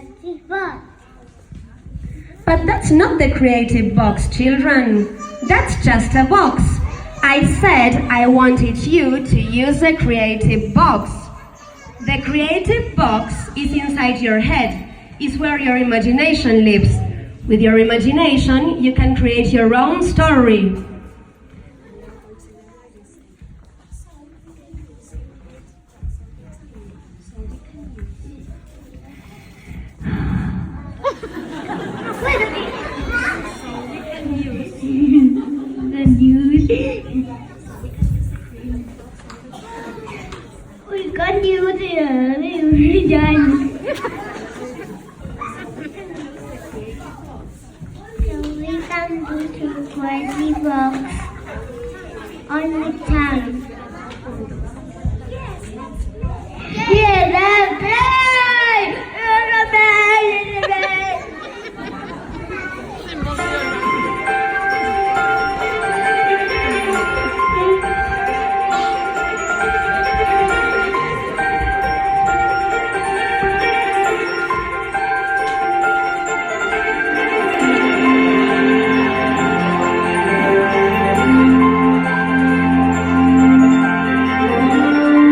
creative box. But that's not the creative box, children. That's just a box. I said I wanted you to use a creative box. The creative box is inside your head. It's where your imagination lives. With your imagination, you can create your own story. Wait a minute. We can use it.